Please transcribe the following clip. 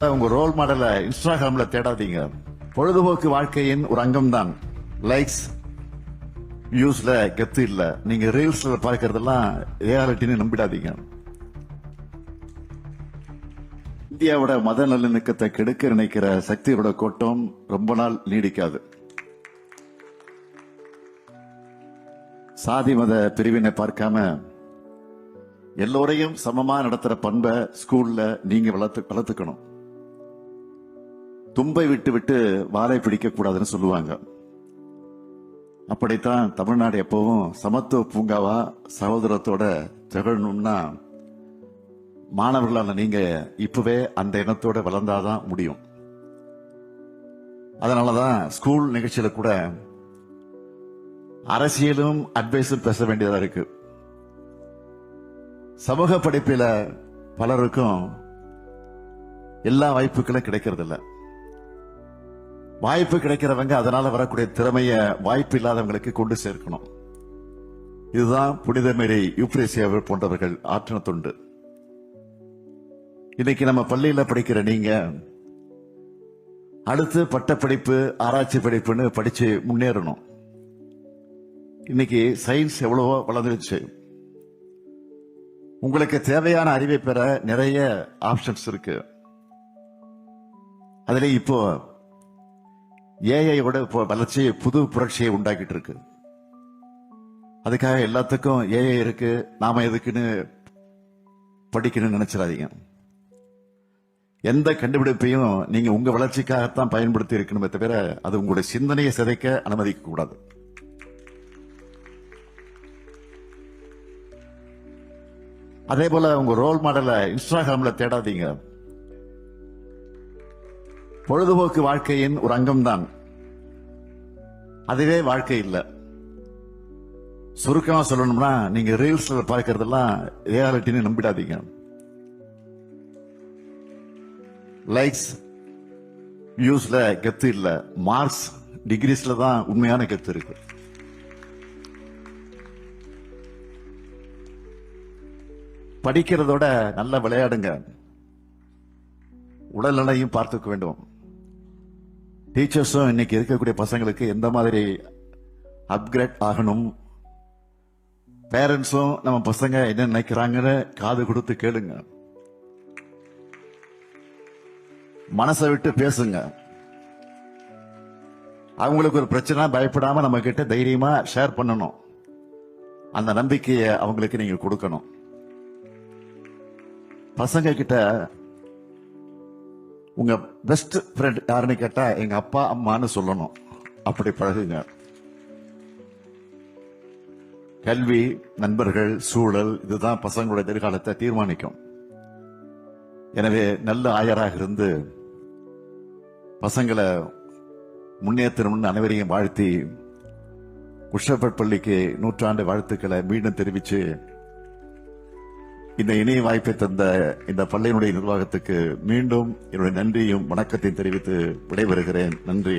உங்க ரோல் மாடல இன்ஸ்டாகிராம்ல தேடாதீங்க. பொழுதுபோக்கு வாழ்க்கையின் ஒரு அங்கம் தான். லைக்ஸ் வியூஸ்ல கெத்து இல்ல. நீங்க ரீல்ஸ்ல பார்க்கறதெல்லாம் ரியாலிட்டின்னு நம்பிடாதீங்க. இந்தியாவோட மத நல்லிணக்கத்தை கெடுக்க நினைக்கிற சக்தியோட கோட்டம் ரொம்ப நாள் நீடிக்காது. சாதி மத பிரிவினை பார்க்காம எல்லோரையும் சமமா நடத்துற பண்பை ஸ்கூல்ல நீங்க வளர்த்துக்கணும். தும்பை விட்டு விட்டு வாழை பிடிக்க கூடாதுன்னு சொல்லுவாங்க. அப்படித்தான் தமிழ்நாடு எப்பவும் சமத்துவ பூங்காவா சகோதரத்தோட திகழணும்னா மாணவர்களான நீங்க இப்பவே அந்த எண்ணத்தோட வளர்ந்தாதான் முடியும். அதனாலதான் ஸ்கூல் நிகழ்ச்சியில கூட அரசியலும் அட்வைஸும் பேச வேண்டியதா இருக்கு. சமூக படிப்பில பலருக்கும் எல்லா வாய்ப்புகளும் கிடைக்கிறது இல்ல. வாய்ப்பு கிடைக்கிறவங்க அதனால வரக்கூடிய திறமைய வாய்ப்பு இல்லாதவங்களுக்கு கொண்டு சேர்க்கணும். இதுதான் புனித மேரி யூப்ரேசியாவை போன்றவர்கள் ஆற்றின தொண்டு. இன்னைக்கு நம்ம பள்ளியில படிக்கிற நீங்க அடுத்து பட்டப்படிப்பு ஆராய்ச்சி படிப்புன்னு படிச்சு முன்னேறணும். இன்னைக்கு சயின்ஸ் எவ்வளவோ வளர்ந்துருச்சு. உங்களுக்கு தேவையான அறிவை பெற நிறைய ஆப்ஷன்ஸ் இருக்கு. அதுல இப்போ ஏஐயோட வளர்ச்சி புது புரட்சியை உண்டாக்கிட்டு இருக்கு. அதுக்காக எல்லாத்துக்கும் ஏஐ இருக்கு, நாம எதுக்குன்னு படிக்கணும்னு நினைச்சிடாதீங்க. எந்த கண்டுபிடிப்பையும் நீங்க உங்க வளர்ச்சிக்காகத்தான் பயன்படுத்தி இருக்கணுமே தவிர அது உங்களுடைய சிந்தனையை சிதைக்க அனுமதிக்க கூடாது. அதே போல உங்க ரோல் மாடல இன்ஸ்டாகிராம்ல தேடாதீங்க. பொழுதுபோக்கு வாழ்க்கையின் ஒரு அங்கம் தான். அதுவே வாழ்க்கை இல்ல. சுருக்கமா சொல்லணும்னா நீங்க ரீல்ஸ்ல பார்க்கறதெல்லாம் ரியாலிட்டின்னு நம்பிடாதீங்க. லைக்ஸ் வியூஸ்ல கெத்து இல்ல. மார்க்ஸ் டிகிரிஸ்ல தான் உண்மையான கெத்து இருக்கு. படிக்கிறதோட நல்ல விளையாடுங்க. உடல் நலையும் பார்த்துக்க வேண்டும். டீச்சர்ஸும் இன்னைக்கு இருக்கக்கூடிய பசங்களுக்கு எந்த மாதிரி அப்கிரேட் ஆகணும், பேரண்ட்ஸும் நம்ம பசங்க என்ன நினைக்கிறாங்கன்னு காது கொடுத்து கேளுங்க. மனசை விட்டு பேசுங்க. அவங்களுக்கு ஒரு பிரச்சனை பயப்படாம நம்ம கிட்ட தைரியமா ஷேர் பண்ணணும். அந்த நம்பிக்கையை அவங்களுக்கு நீங்க கொடுக்கணும். பசங்க கிட்ட உங்க பெஸ்ட் ஃப்ரெண்ட் யாருன்னு கேட்டா எங்க அப்பா அம்மான்னு சொல்லணும். அப்படி பழகுங்க. கல்வி, நண்பர்கள், சூழல் இதுதான் பசங்களுடைய எதிர்காலத்தை தீர்மானிக்கும். எனவே நல்ல ஆயராக இருந்து பசங்களை முன்னேற்றணும்னு அனைவரையும் வாழ்த்தி குஷப்பட் பள்ளிக்கு 100 வாழ்த்துக்களை மீண்டும் தெரிவிச்சு இந்த இணைய வாய்ப்பை தந்த இந்த பள்ளியினுடைய நிர்வாகத்துக்கு மீண்டும் என்னுடைய நன்றியும் வணக்கத்தையும் தெரிவித்து விடைபெறுகிறேன். நன்றி.